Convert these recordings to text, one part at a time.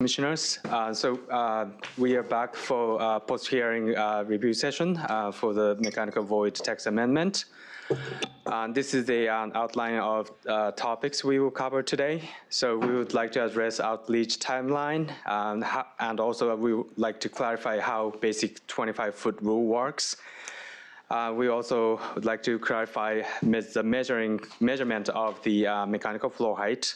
Commissioners, we are back for post-hearing review session for the mechanical void text amendment. This is the outline of topics we will cover today. So we would like to address outreach timeline, and also we would like to clarify how basic 25-foot rule works. We also would like to clarify the measurement of the mechanical floor height.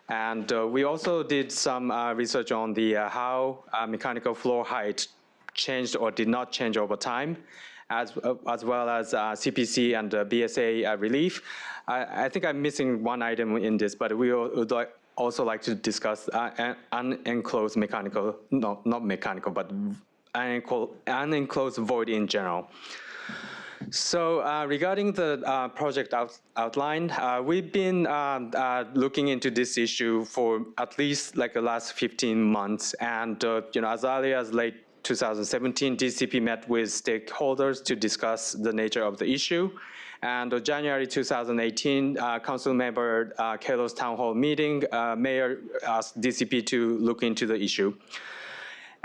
And we also did some research on the how mechanical floor height changed or did not change over time, as well as CPC and BSA Relief. I think I'm missing one item in this, but we would also like to discuss unenclosed mechanical, not mechanical, but unenclosed void in general. So regarding the project outline, we've been looking into this issue for at least like the last 15 months. And as early as late 2017, DCP met with stakeholders to discuss the nature of the issue. And January 2018, council member Kalo's town hall meeting, mayor asked DCP to look into the issue.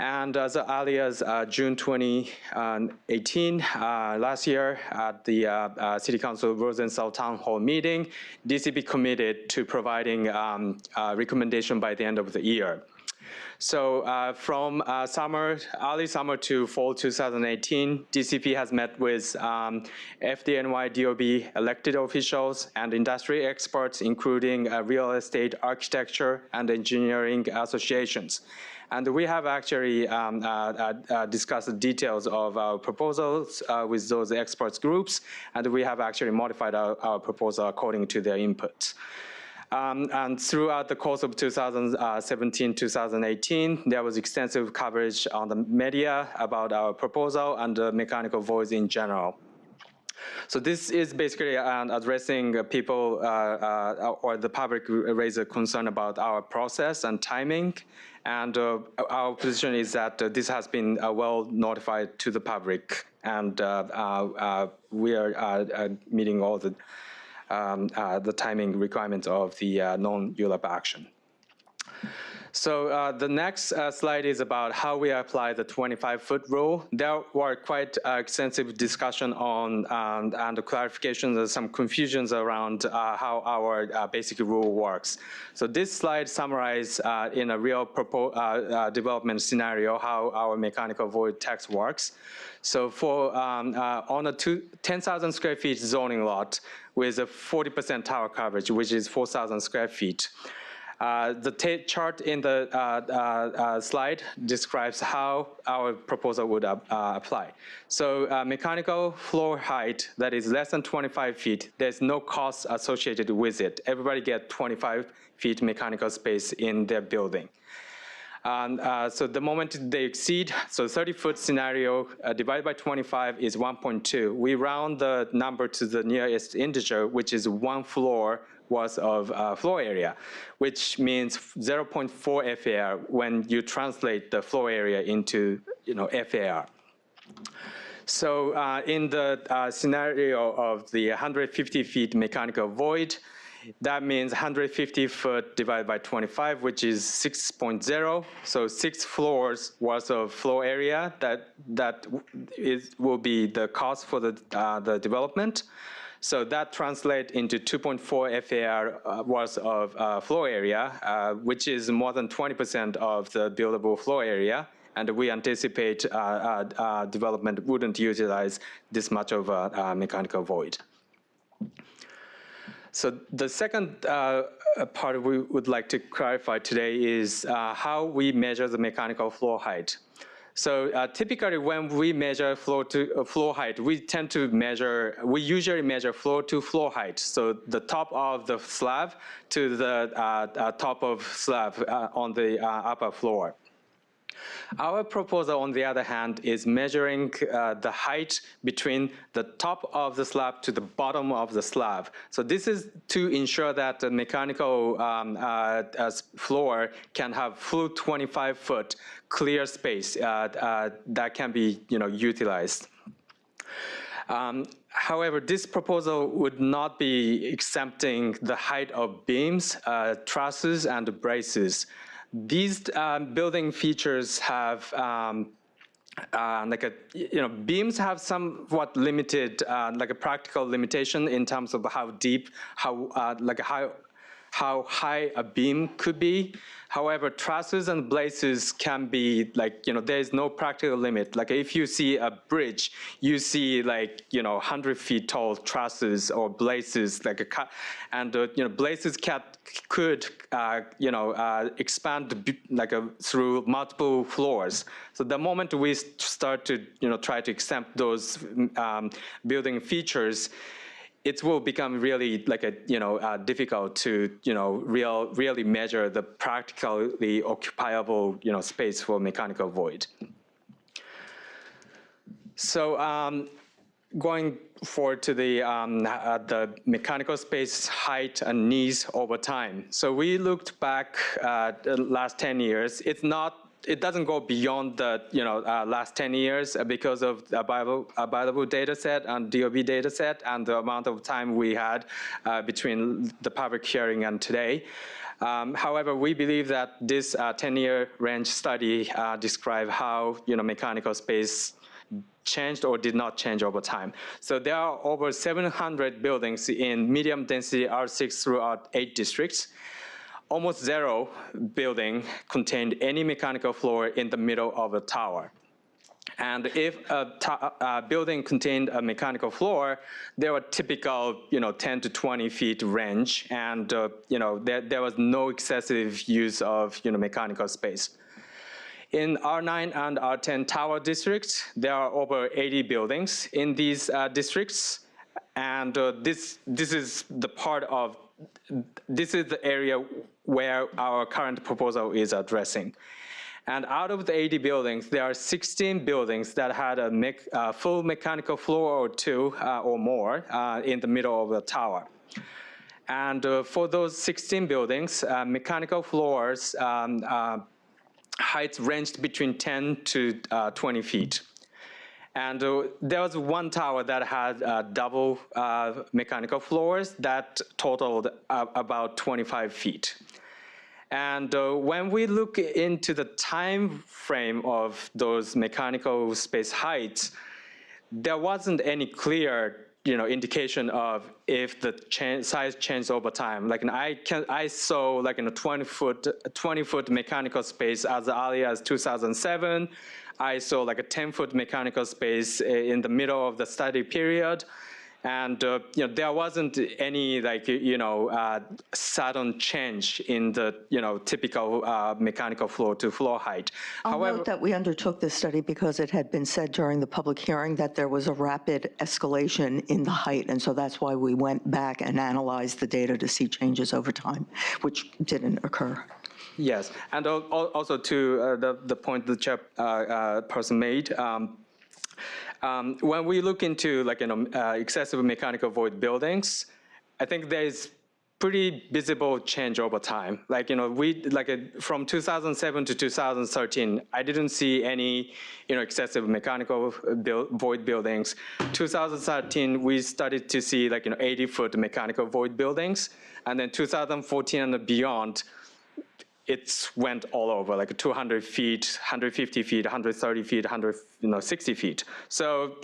And as early as June 2018, last year, at the City Council Rosenthal Town Hall meeting, DCP committed to providing a recommendation by the end of the year. So from early summer to fall 2018, DCP has met with FDNY DOB elected officials and industry experts, including real estate, architecture, and engineering associations. And we have actually discussed the details of our proposals with those experts groups, and we have actually modified our proposal according to their input. And throughout the course of 2017-2018, there was extensive coverage on the media about our proposal and the mechanical voids in general. So this is basically addressing people or the public raise a concern about our process and timing. And our position is that this has been well notified to the public, and we are meeting all the timing requirements of the non-ULAP action. So the next slide is about how we apply the 25-foot rule. There were quite extensive discussion on and clarifications and some confusions around how our basic rule works. So this slide summarizes in a real development scenario how our mechanical void text works. So for on a 10,000 square feet zoning lot with a 40% tower coverage, which is 4,000 square feet, the chart in the slide describes how our proposal would apply. So mechanical floor height that is less than 25 feet, there's no cost associated with it. Everybody gets 25 feet mechanical space in their building. So the moment they exceed, so 30-foot scenario divided by 25 is 1.2. We round the number to the nearest integer, which is one floor worth of floor area, which means 0.4 FAR when you translate the floor area into FAR. So in the scenario of the 150 feet mechanical void, that means 150 foot divided by 25, which is 6.0. So 6 floors worth of floor area will be the cost for the development. So that translates into 2.4 FAR worth of floor area, which is more than 20% of the buildable floor area. And we anticipate development wouldn't utilize this much of a mechanical void. So the second part we would like to clarify today is how we measure the mechanical floor height. So typically when we measure floor height, we usually measure floor to floor height. So the top of the slab to the top of slab on the upper floor. Our proposal, on the other hand, is measuring the height between the top of the slab to the bottom of the slab. So this is to ensure that the mechanical floor can have full 25-foot clear space that can be utilized. However, this proposal would not be exempting the height of beams, trusses, and braces. These building features have beams have somewhat limited, like a practical limitation in terms of how deep, how high a beam could be. However, trusses and braces can be there is no practical limit. Like if you see a bridge, you see 100 feet tall trusses or braces, and braces could expand through multiple floors. So the moment we start to try to exempt those building features, it will become really difficult to really measure the practically occupiable space for mechanical void. So going forward to the mechanical space height and needs over time. So we looked back at the last 10 years. It doesn't go beyond the last 10 years because of the available data set and DOB data set and the amount of time we had between the public hearing and today. However, we believe that this 10-year range study describes how mechanical space changed or did not change over time. So there are over 700 buildings in medium density R6 throughout 8 districts. Almost zero building contained any mechanical floor in the middle of a tower. And if a building contained a mechanical floor, there were typical 10 to 20 feet range, and there was no excessive use of mechanical space. In R9 and R10 tower districts, there are over 80 buildings in these districts, and this is the area where our current proposal is addressing. And out of the 80 buildings, there are 16 buildings that had a full mechanical floor or two or more in the middle of the tower. And for those 16 buildings, mechanical floors heights ranged between 10 to 20 feet. And there was one tower that had double mechanical floors that totaled about 25 feet. And when we look into the time frame of those mechanical space heights, there wasn't any clear indication of if the size changed over time. Like I saw like in a 20-foot mechanical space as early as 2007. I saw like a 10-foot mechanical space in the middle of the study period. And there wasn't any sudden change in the typical mechanical floor to floor height. I'll note that we undertook this study because it had been said during the public hearing that there was a rapid escalation in the height, and so that's why we went back and analyzed the data to see changes over time, which didn't occur. Yes, and also to the point the chairperson made. When we look into excessive mechanical void buildings, I think there is pretty visible change over time. From 2007 to 2013, I didn't see any excessive mechanical void buildings. 2013, we started to see 80-foot mechanical void buildings, and then 2014 and beyond, it went all over, like 200 feet, 150 feet, 130 feet, 160 feet. So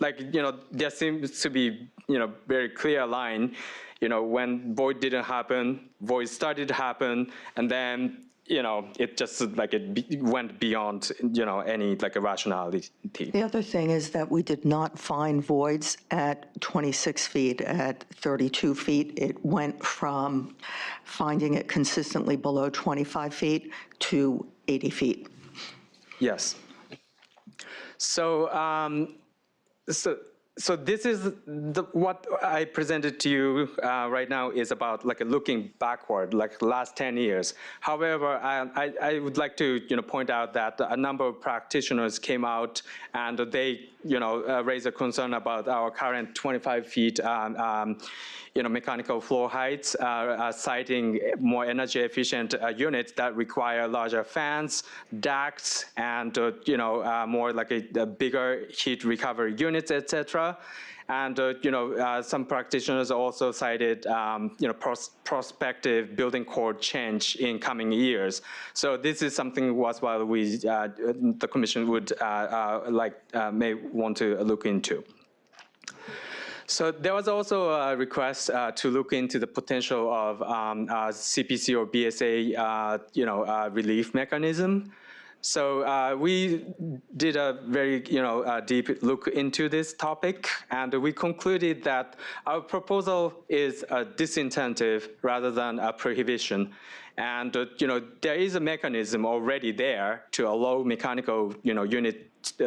there seems to be very clear line, when void didn't happen, void started to happen, and then it just it went beyond any rationality. The other thing is that we did not find voids at 26 feet, at 32 feet. It went from finding it consistently below 25 feet to 80 feet. Yes. So this is what I presented to you right now is about looking backward, last 10 years. However, I would like to point out that a number of practitioners came out and they raised a concern about our current 25 feet mechanical floor heights, citing more energy efficient units that require larger fans, ducts, and more a bigger heat recovery units, etc. cetera. And some practitioners also cited prospective building code change in coming years. So this is something worthwhile the Commission would may want to look into. So there was also a request to look into the potential of CPC or BSA relief mechanism. So we did a very deep look into this topic, and we concluded that our proposal is a disincentive rather than a prohibition. And there is a mechanism already there to allow mechanical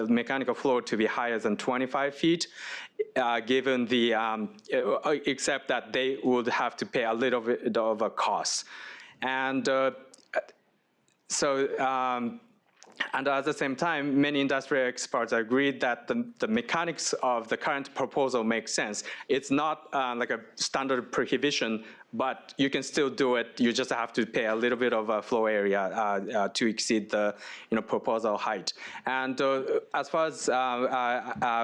mechanical flow to be higher than 25 feet, given the except that they would have to pay a little bit of a cost, and and at the same time, many industrial experts agreed that the mechanics of the current proposal makes sense. It's not like a standard prohibition, but you can still do it. You just have to pay a little bit of a floor area to exceed the proposal height. And as far as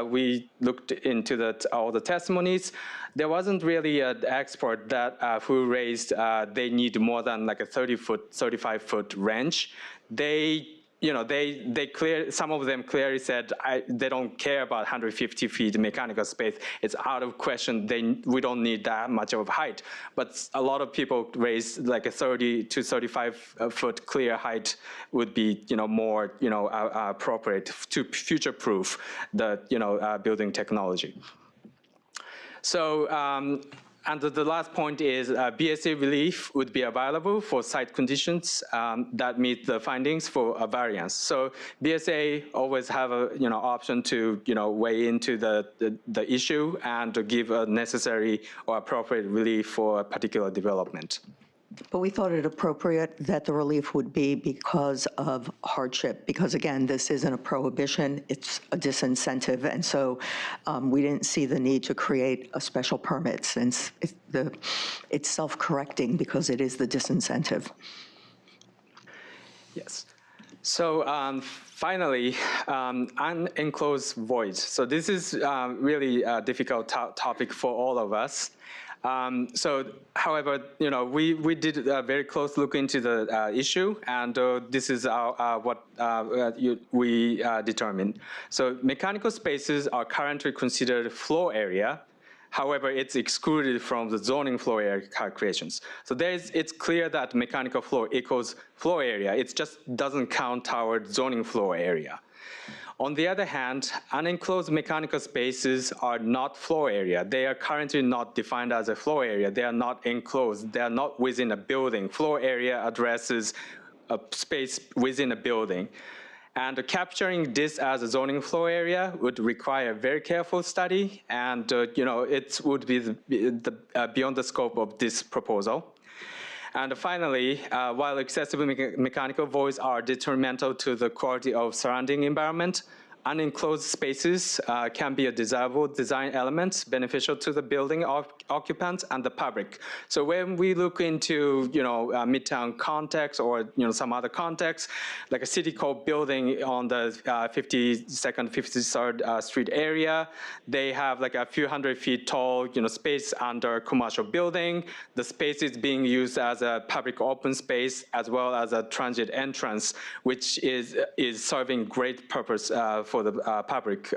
we looked into all the testimonies, there wasn't really an expert that who raised they need more than like a 35-foot range. Some of them clearly said they don't care about 150 feet mechanical space. It's out of question. We don't need that much of height. But a lot of people raised like a 30 to 35 foot clear height would be more appropriate to future-proof the building technology. So. And the last point is BSA relief would be available for site conditions that meet the findings for a variance. So BSA always have a option to weigh into the issue and to give a necessary or appropriate relief for a particular development. But we thought it appropriate that the relief would be because of hardship, because again, this isn't a prohibition, it's a disincentive. And so we didn't see the need to create a special permit since it's self-correcting because it is the disincentive. Yes. So finally, unenclosed voids. So this is really a difficult topic for all of us. However, we did a very close look into the issue, and this is what we determined. So mechanical spaces are currently considered floor area. However, it's excluded from the zoning floor area calculations. So it's clear that mechanical floor equals floor area. It just doesn't count toward zoning floor area. On the other hand, unenclosed mechanical spaces are not floor area. They are currently not defined as a floor area. They are not enclosed. They are not within a building. Floor area addresses a space within a building. And capturing this as a zoning floor area would require very careful study, and it would be beyond the scope of this proposal. And finally, while accessible mechanical voids are detrimental to the quality of surrounding environment, unenclosed spaces can be a desirable design element beneficial to the building occupants and the public. So when we look into Midtown context or some other context, like a city core building on the 52nd, 53rd Street area, they have like a few hundred feet tall space under commercial building. The space is being used as a public open space as well as a transit entrance, which is serving great purpose for the public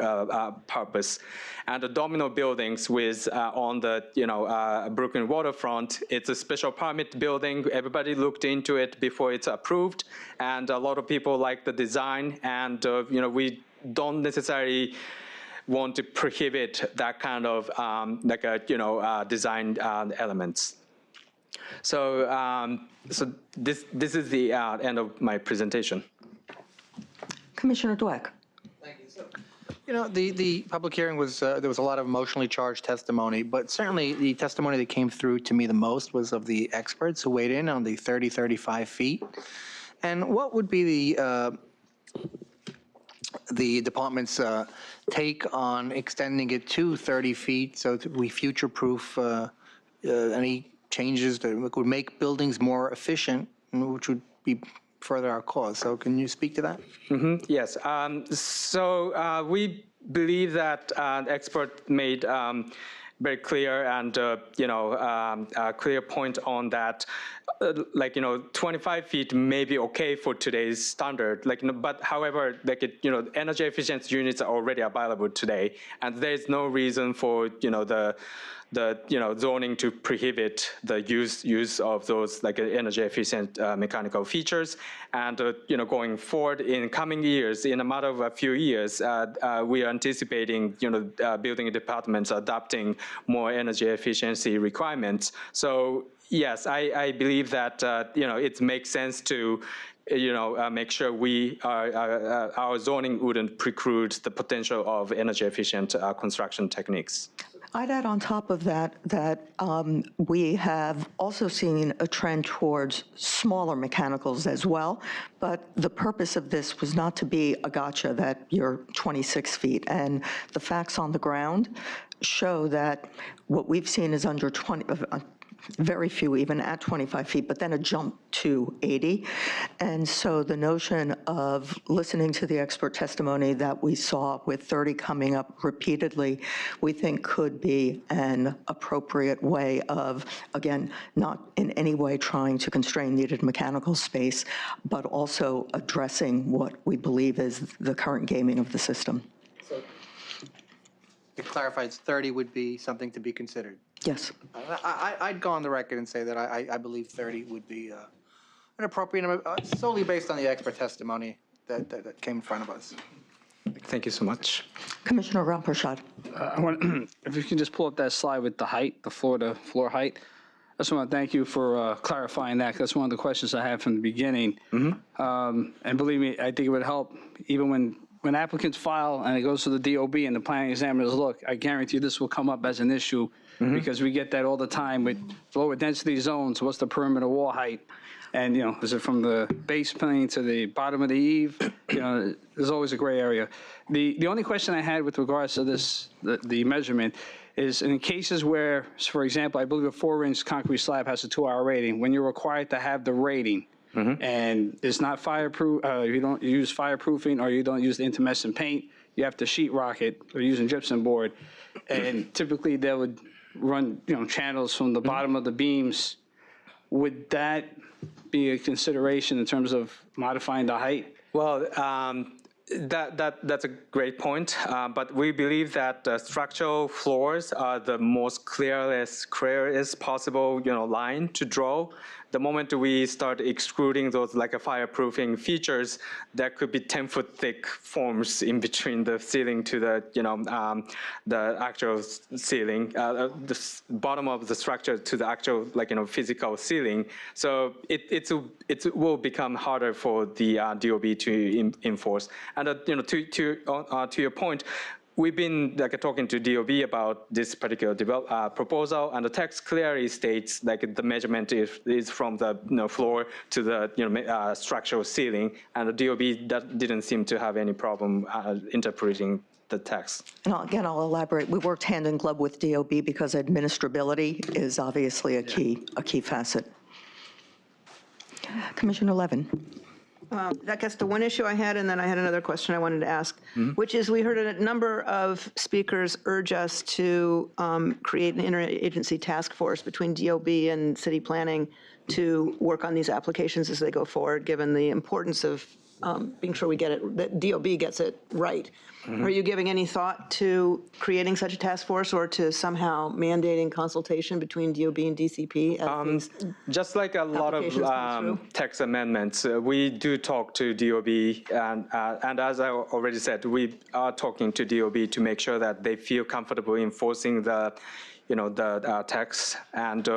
purpose. And the domino buildings with on the Brooklyn waterfront, it's a special permit building. Everybody looked into it before it's approved, and a lot of people like the design. And we don't necessarily want to prohibit that kind of design elements. So so this is the end of my presentation. Commissioner Dweck. The public hearing was, there was a lot of emotionally charged testimony, but certainly the testimony that came through to me the most was of the experts who weighed in on the 30, 35 feet. And what would be the department's take on extending it to 30 feet so that we future-proof any changes that would make buildings more efficient, which would be further our cause? So can you speak to that? Mm-hmm. Yes. So we believe that the expert made very clear and a clear point on that. 25 feet may be okay for today's standard. But however, energy efficient units are already available today, and there is no reason for the zoning to prohibit the use of those energy efficient mechanical features. And going forward in coming years, in a matter of a few years, we are anticipating building departments adopting more energy efficiency requirements. So yes, I believe that it makes sense to make sure our zoning wouldn't preclude the potential of energy efficient construction techniques. I'd add on top of that we have also seen a trend towards smaller mechanicals as well, but the purpose of this was not to be a gotcha that you're 26 feet. And the facts on the ground show that what we've seen is under 20, very few even at 25 feet, but then a jump to 80. And so the notion of listening to the expert testimony that we saw with 30 coming up repeatedly, we think could be an appropriate way of, again, not in any way trying to constrain needed mechanical space, but also addressing what we believe is the current gaming of the system. So to clarify, it's 30 would be something to be considered. Yes. I'd go on the record and say that I believe 30 would be an appropriate number, solely based on the expert testimony that came in front of us. Thank you so much. Commissioner Ramprashad. If you can just pull up that slide with the height, the floor-to-floor height. I just want to thank you for clarifying that. That's one of the questions I had from the beginning. Mm-hmm. And believe me, I think it would help even when applicants file and it goes to the DOB and the planning examiners look, I guarantee you this will come up as an issue. Mm-hmm. Because we get that all the time with lower density zones. What's the perimeter wall height? And, is it from the base plane to the bottom of the eave? There's always a gray area. The only question I had with regards to this, the measurement, is in cases where, for example, I believe a 4-inch concrete slab has a 2-hour rating, when you're required to have the rating, mm-hmm. and it's not fireproof, you don't use fireproofing or you don't use the intumescent paint, you have to sheetrock it or using gypsum board. And typically they would run channels from the bottom of the beams. Would that be a consideration in terms of modifying the height? Well, that's a great point, but we believe that structural floors are the most clearest possible line to draw. The moment we start excluding those fireproofing features, there could be 10-foot thick forms in between the ceiling to the actual ceiling, the bottom of the structure to the actual physical ceiling. So it will become harder for the DOB to enforce. And to your point, we've been talking to DOB about this particular proposal, and the text clearly states the measurement is from the floor to the structural ceiling, and the DOB didn't seem to have any problem interpreting the text. And again, I'll elaborate. We worked hand in glove with DOB because administrability is obviously a key facet. Commissioner Levin. That gets to one issue I had, and then I had another question I wanted to ask, which is we heard a number of speakers urge us to create an interagency task force between DOB and city planning to work on these applications as they go forward, given the importance of being sure we get it, that DOB gets it right. Mm-hmm. Are you giving any thought to creating such a task force or to somehow mandating consultation between DOB and DCP? Just like a lot of text amendments, we do talk to DOB, and as I already said, we are talking to DOB to make sure that they feel comfortable enforcing the text. And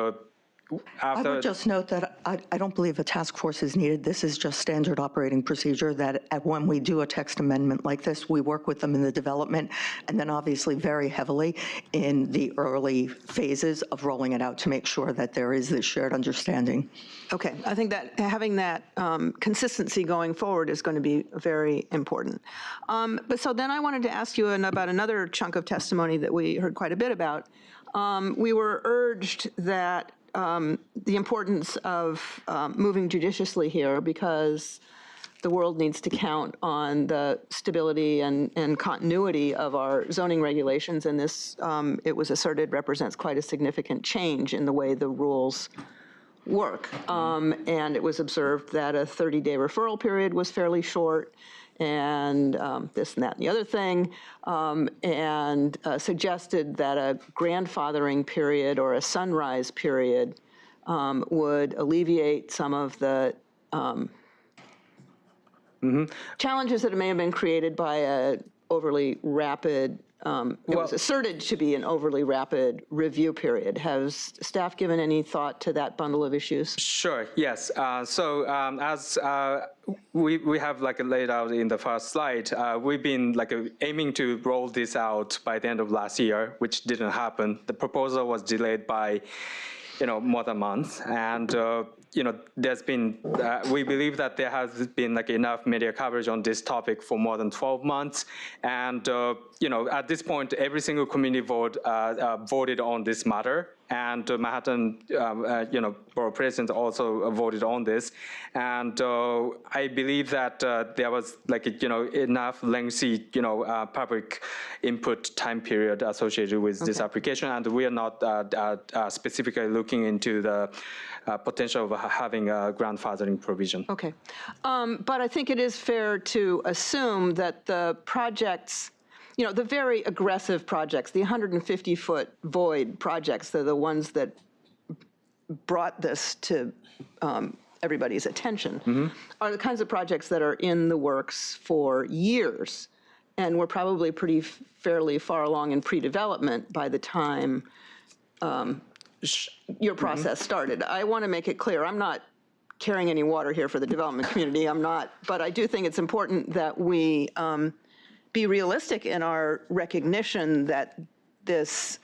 I would just note that I don't believe a task force is needed. This is just standard operating procedure that when we do a text amendment like this, we work with them in the development and then obviously very heavily in the early phases of rolling it out to make sure that there is this shared understanding. Okay, I think that having that consistency going forward is going to be very important. But so then I wanted to ask you about another chunk of testimony that we heard quite a bit about. We were urged that the importance of moving judiciously here because the world needs to count on the stability and continuity of our zoning regulations, and this, it was asserted, represents quite a significant change in the way the rules work. And it was observed that a 30-day referral period was fairly short, and this and that and the other thing, and suggested that a grandfathering period or a sunrise period would alleviate some of the challenges that may have been created by a overly rapid, it was asserted to be an overly rapid review period. Has staff given any thought to that bundle of issues? Sure, yes. So as we have like laid out in the first slide, we've been like aiming to roll this out by the end of last year, which didn't happen. The proposal was delayed by more than a month, and there's been, we believe that there has been like enough media coverage on this topic for more than 12 months. And, at this point, every single community voted on this matter. And Manhattan, Borough President also voted on this. And I believe that there was like, enough lengthy, public input time period associated with this application. And we are not specifically looking into the potential of having a grandfathering provision. Okay. But I think it is fair to assume that the projects, the very aggressive projects, the 150-foot void projects, they're the ones that brought this to everybody's attention, are the kinds of projects that are in the works for years. And we're probably fairly far along in pre-development by the time your process started. I want to make it clear, I'm not carrying any water here for the development community. I'm not, but I do think it's important that we be realistic in our recognition that this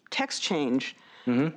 text change is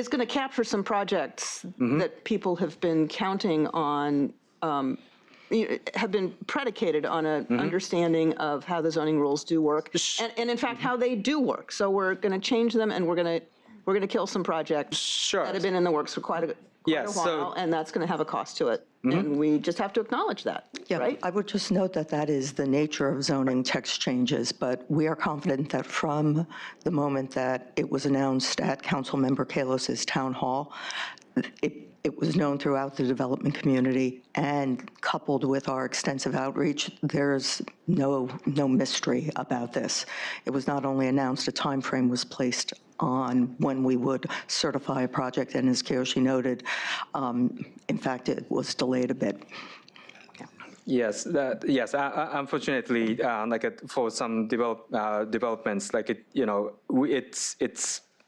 going to capture some projects that people have been counting on, have been predicated on an understanding of how the zoning rules do work, and in fact how they do work. So we're going to change them, and we're going to kill some projects that have been in the works for quite a while, and that's going to have a cost to it. And we just have to acknowledge that, right? I would just note that that is the nature of zoning text changes, but we are confident that from the moment that it was announced at Councilmember Kalos's town hall, it was known throughout the development community, and coupled with our extensive outreach, there's no mystery about this. It was not only announced, a time frame was placed on when we would certify a project, and as Kiyoshi noted, in fact, it was delayed a bit. Yes, unfortunately, for some developments,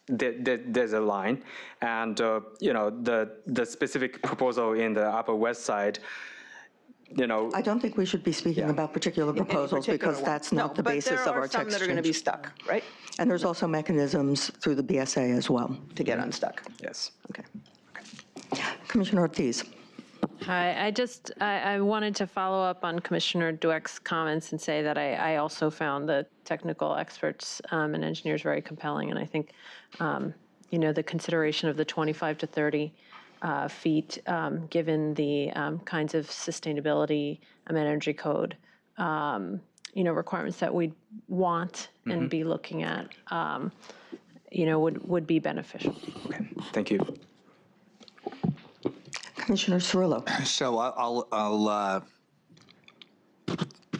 there's a line, and the specific proposal in the Upper West Side, I don't think we should be speaking about particular proposals because that's not the basis of our text But there are some that are going to be stuck, right? And there's also mechanisms through the BSA as well. To get unstuck. Yes. Okay. Commissioner Ortiz. Hi, I wanted to follow up on Commissioner Dweck's comments and say that I also found the technical experts and engineers very compelling, and I think, the consideration of the 25 to 30 feet, given the kinds of sustainability and energy code, requirements that we want and be looking at, would be beneficial. Okay, thank you. Commissioner Cirillo. So I'll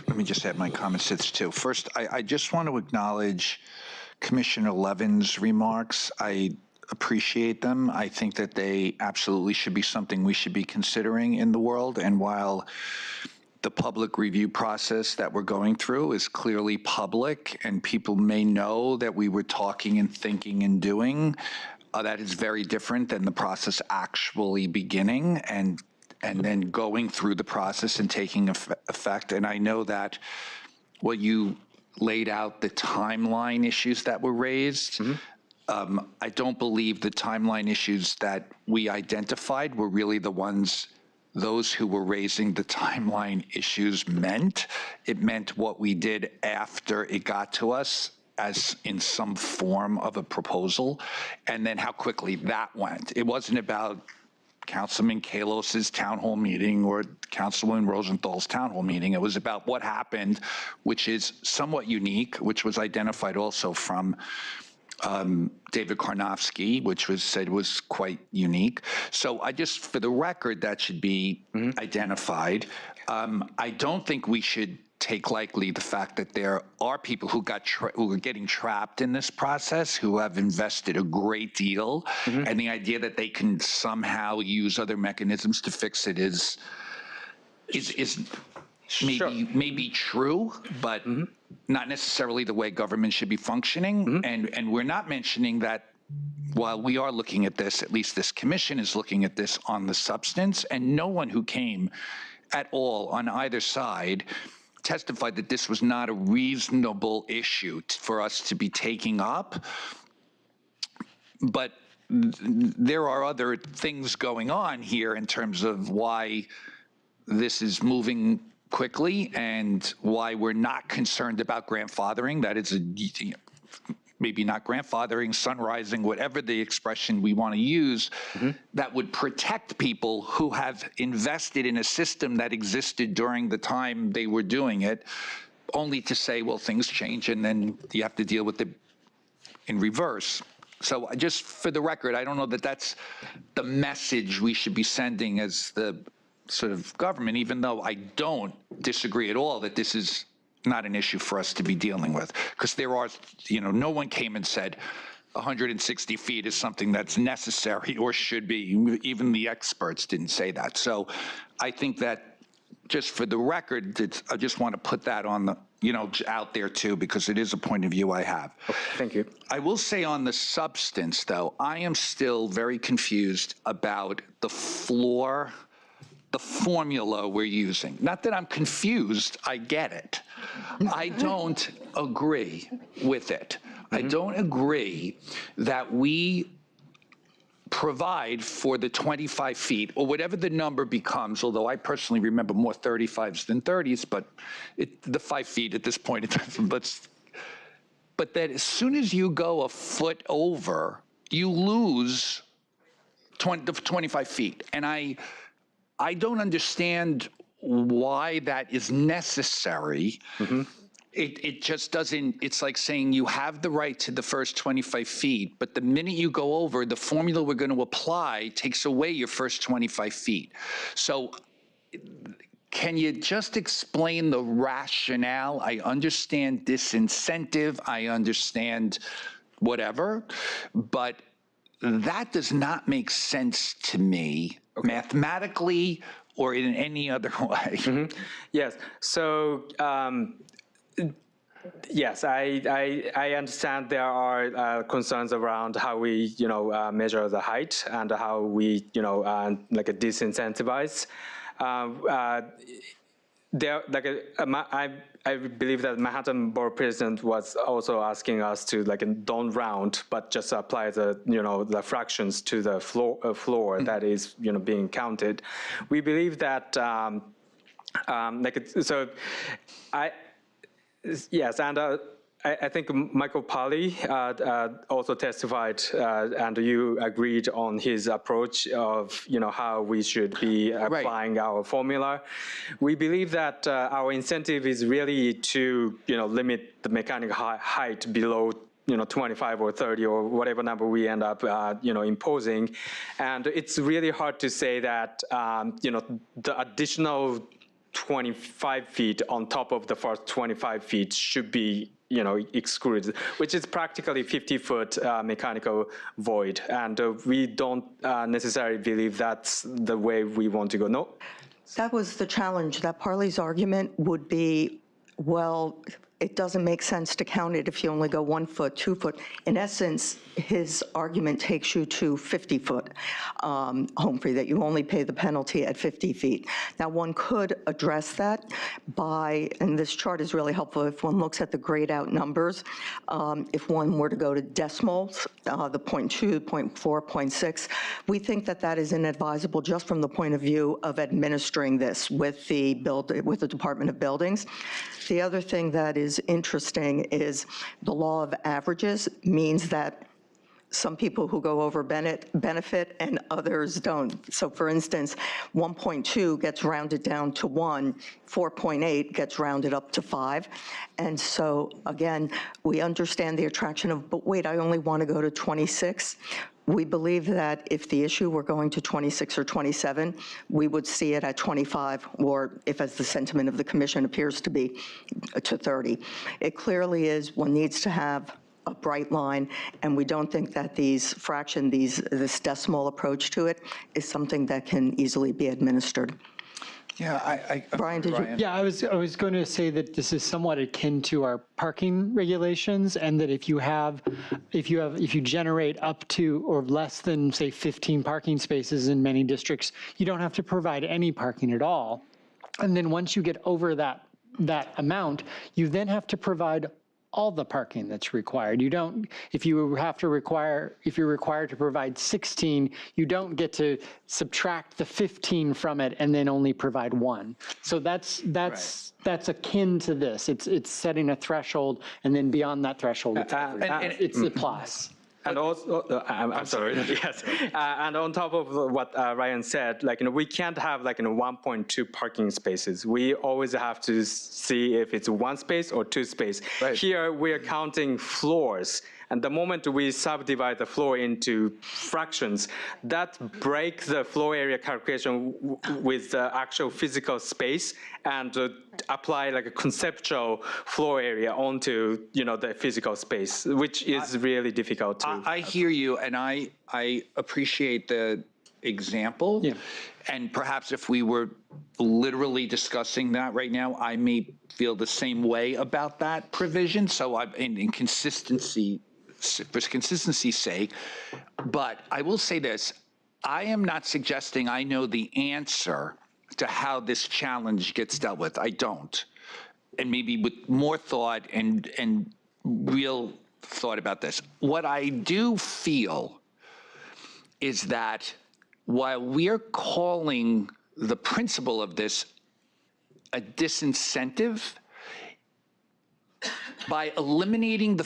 let me just add my comments to this too. First, I just want to acknowledge Commissioner Levin's remarks. I appreciate them. I think that they absolutely should be something we should be considering in the world. And while the public review process that we're going through is clearly public and people may know that we were talking and thinking and doing, that is very different than the process actually beginning and then going through the process and taking effect. And I know that what you laid out, the timeline issues that were raised, I don't believe the timeline issues that we identified were really the ones those who were raising the timeline issues meant. It meant what we did after it got to us as in some form of a proposal, and then how quickly that went. It wasn't about Councilman Kalos's town hall meeting or Councilwoman Rosenthal's town hall meeting. It was about what happened, which is somewhat unique, which was identified also from David Karnofsky, which was said was quite unique. So I just, for the record, that should be identified. I don't think we should take lightly the fact that there are people who who are getting trapped in this process, who have invested a great deal, and the idea that they can somehow use other mechanisms to fix it is maybe true, but not necessarily the way government should be functioning. And we're not mentioning that while we are looking at this, at least this commission is looking at this on the substance, and no one who came at all on either side testified that this was not a reasonable issue for us to be taking up. But there are other things going on here in terms of why this is moving quickly and why we're not concerned about grandfathering. That is maybe not grandfathering, sunrising, whatever the expression we want to use, that would protect people who have invested in a system that existed during the time they were doing it, only to say, well, things change and then you have to deal with it in reverse. So just for the record, I don't know that that's the message we should be sending as the sort of government, even though I don't disagree at all that this is not an issue for us to be dealing with, because there are, no one came and said 160 feet is something that's necessary or should be. Even the experts didn't say that. So I think that just for the record, I just want to put that on the, out there too, because it is a point of view I have. Okay, thank you. I will say on the substance, though, I am still very confused about the formula we're using. Not that I'm confused, I get it. I don't agree with it. I don't agree that we provide for the 25 feet or whatever the number becomes, although I personally remember more 35s than 30s, but the 5 feet at this point in time, but that as soon as you go a foot over, you lose 25 feet. And I don't understand why that is necessary. It just doesn't, it's like saying you have the right to the first 25 feet, but the minute you go over, the formula we're going to apply takes away your first 25 feet. So can you just explain the rationale? I understand disincentive, I understand whatever, but that does not make sense to me mathematically or in any other way. Yes. So, yes, I understand there are concerns around how we, measure the height and how we, disincentivize. I believe that Manhattan Borough President was also asking us to don't round, but just apply the the fractions to the floor that is being counted. We believe that yes, and I think Michael Pali also testified, and you agreed on his approach of how we should be applying our formula. We believe that our incentive is really to limit the mechanical height below 25 or 30 or whatever number we end up imposing, and it's really hard to say that the additional 25 feet on top of the first 25 feet should be excluded, which is practically 50-foot mechanical void. And we don't necessarily believe that's the way we want to go. No. That was the challenge. That Parley's argument would be, well, it doesn't make sense to count it if you only go 1 foot, 2 foot. In essence, his argument takes you to 50-foot home free, that you only pay the penalty at 50 feet. Now, one could address that by, and this chart is really helpful if one looks at the grayed out numbers, if one were to go to decimals, the 0.2, 0.4, 0.6, we think that that is inadvisable just from the point of view of administering this with the Department of Buildings. The other thing that is interesting is the law of averages means that some people who go over benefit and others don't. So for instance, 1.2 gets rounded down to 1, 4.8 gets rounded up to 5. And so again, we understand the attraction of, but wait, I only want to go to 26. We believe that if the issue were going to 26 or 27, we would see it at 25, or if, as the sentiment of the commission appears to be, to 30. It clearly is, one needs to have a bright line, and we don't think that this decimal approach to it is something that can easily be administered. Yeah, Brian, did you? Yeah, I was going to say that this is somewhat akin to our parking regulations, and that if you generate up to or less than, say, 15 parking spaces in many districts, you don't have to provide any parking at all. And then once you get over that amount, you then have to provide all the parking that's required. You don't, if you're required to provide 16, you don't get to subtract the 15 from it and then only provide 1. So that's akin to this. It's setting a threshold, and then beyond that threshold, it's the plus. And also, I'm sorry. Yes. And on top of what Ryan said, we can't have 1.2 parking spaces. We always have to see if it's 1 space or 2 space. Right. Here we are counting floors. And the moment we subdivide the floor into fractions, that breaks the floor area calculation with the actual physical space and apply a conceptual floor area onto the physical space, which is really difficult to. I hear you, and I appreciate the example. Yeah. And perhaps if we were literally discussing that right now, I may feel the same way about that provision. So I'm in consistency. For consistency's sake, but I will say this, I am not suggesting I know the answer to how this challenge gets dealt with. I don't. And maybe with more thought and real thought about this. What I do feel is that while we're calling the principle of this a disincentive, by eliminating the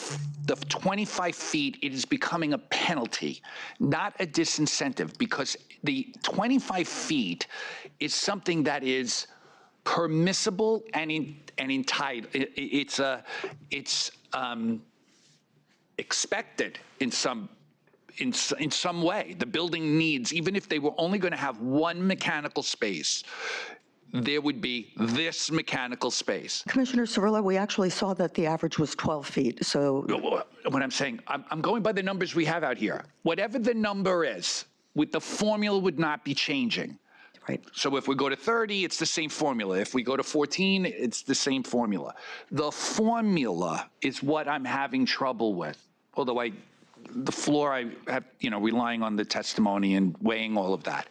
25 feet, it is becoming a penalty, not a disincentive, because the 25 feet is something that is permissible and entitled. It's expected in some way. The building needs, even if they were only going to have 1 mechanical space, there would be this mechanical space. Commissioner Cirillo, we actually saw that the average was 12 feet, so. What I'm saying, I'm going by the numbers we have out here. Whatever the number is, with the formula would not be changing. Right. So if we go to 30, it's the same formula. If we go to 14, it's the same formula. The formula is what I'm having trouble with, although the floor I have, relying on the testimony and weighing all of that.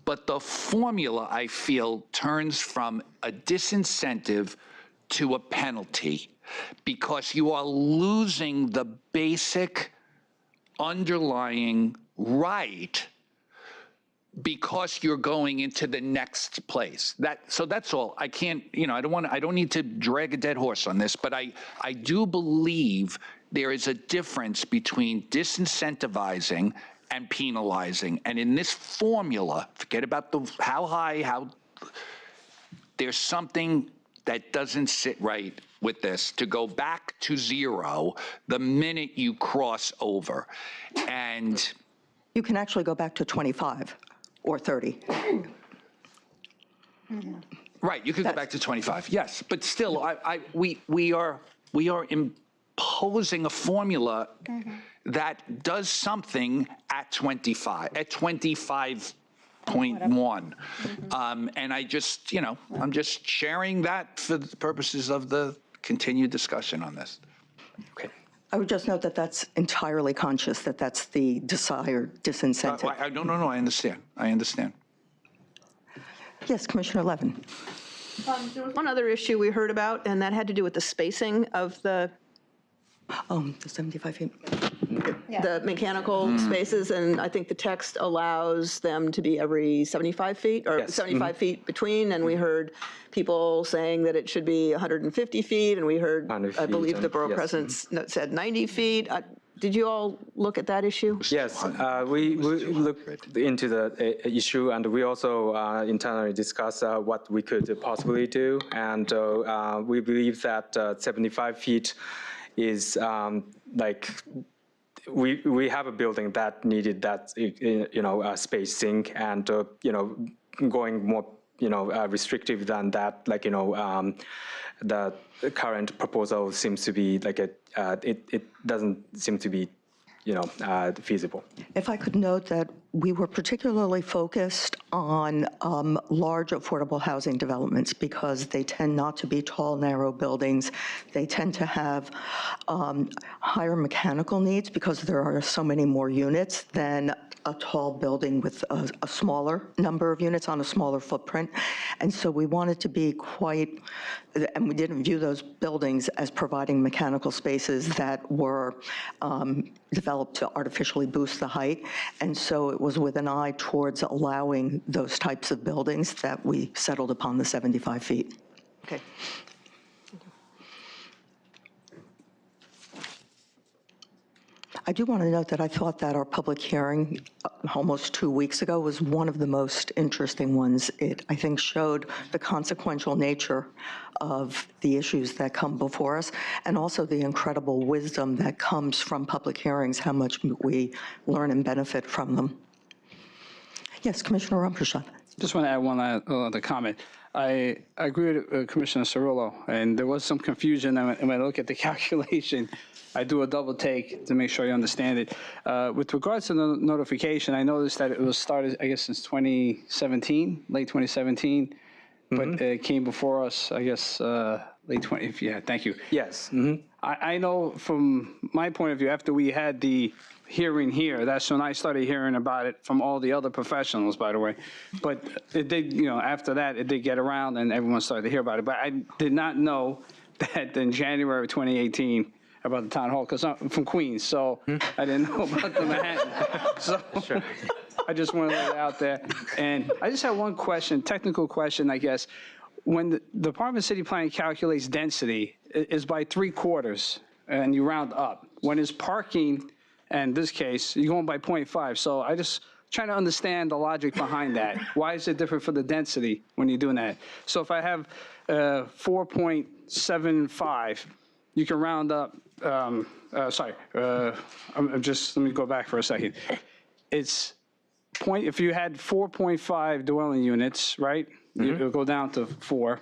But the formula, I feel, turns from a disincentive to a penalty because you are losing the basic underlying right because you're going into the next place. So that's all. I can't, I don't need to drag a dead horse on this, but I do believe there is a difference between disincentivizing and penalizing. And in this formula, forget about there's something that doesn't sit right with this, to go back to 0 the minute you cross over. And you can actually go back to 25 or 30. Right, you could go back to 25, yes. But still, we are imposing a formula that does something at 25, at 25.1. And I just, I'm just sharing that for the purposes of the continued discussion on this. Okay. I would just note that that's entirely conscious, that that's the desired disincentive. No, I understand. Yes, Commissioner Levin. There was one other issue we heard about, and that had to do with the spacing of the 75 feet. the mechanical spaces, and I think the text allows them to be every 75 feet, or 75 feet between, and we heard people saying that it should be 150 feet, and we heard, I believe the borough president said 90 feet. did you all look at that issue? Yes, we looked into the issue, and we also internally discussed what we could possibly do. And we believe that 75 feet is we have a building that needed that spacing, and going more restrictive than that, the current proposal seems to be it doesn't seem to be feasible. If I could note that we were particularly focused on large affordable housing developments because they tend not to be tall, narrow buildings. They tend to have higher mechanical needs because there are so many more units than a tall building with a smaller number of units on a smaller footprint. And so we wanted to be and we didn't view those buildings as providing mechanical spaces that were developed to artificially boost the height. And so it was with an eye towards allowing those types of buildings that we settled upon the 75 feet. Okay. I do want to note that I thought that our public hearing almost 2 weeks ago was one of the most interesting ones. It, I think, showed the consequential nature of the issues that come before us, and also the incredible wisdom that comes from public hearings, how much we learn and benefit from them. Yes, Commissioner Rumpershot. Just want to add one other comment. I agree with Commissioner Cirillo, and there was some confusion, and when I look at the calculation, I do a double take to make sure I understand it. With regards to the notification, I noticed that it was started, I guess, since 2017, late 2017, but it came before us, I guess, late 20, yeah, thank you. Yes. I know from my point of view, after we had the hearing here, that's when I started hearing about it from all the other professionals, by the way. But it did, after that, it did get around and everyone started to hear about it. But I did not know that in January of 2018, about the town hall, because I'm from Queens, so I didn't know about the Manhattan. So sure. I just want to lay it out there. And I just have one question, technical question, I guess. When the Department of City Planning calculates density, is by 3/4, and you round up. When it's parking, in this case, you're going by 0.5. So I just trying to understand the logic behind that. Why is it different for the density when you're doing that? So if I have 4.75, you can round up, let me go back for a second. It's if you had 4.5 dwelling units, right? It'll go down to 4.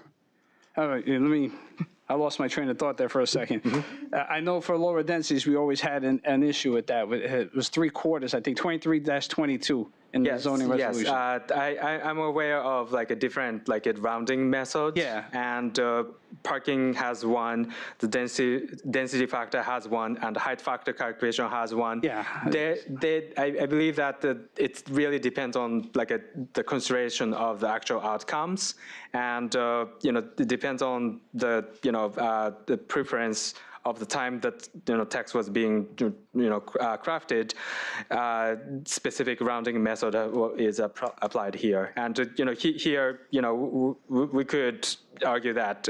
All right, I lost my train of thought there for a second. I know for lower densities, we always had an issue with that. It was 3/4, I think, 23-22 in the zoning resolution. Yes, I'm aware of a different rounding methods. Yeah. And parking has one, the density factor has one, and the height factor calculation has one. Yeah. I believe that it really depends on the consideration of the actual outcomes, and it depends on the preference of the time that text was being crafted. Specific rounding method is applied here, and here we could argue that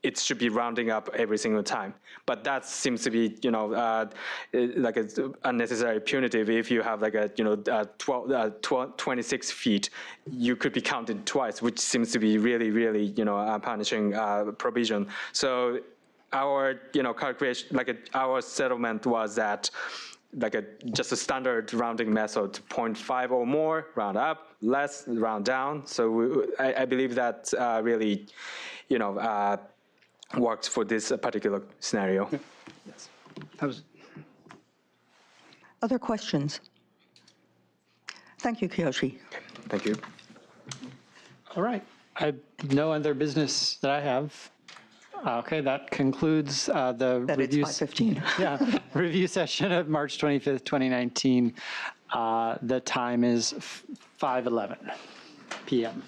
it should be rounding up every single time, but that seems to be it's unnecessary punitive. If you have 26 feet, you could be counted twice, which seems to be really punishing provision. So our calculation, our settlement was that just a standard rounding method, 0.5 or more, round up, less, round down. So I believe that really works for this particular scenario. Yeah. Yes. Other questions? Thank you, Kiyoshi. Thank you. All right. No other business that I have. Okay, that concludes the That review. it's 5:15. Yeah, review session of March 25th, 2019. The time is 5:11 p.m.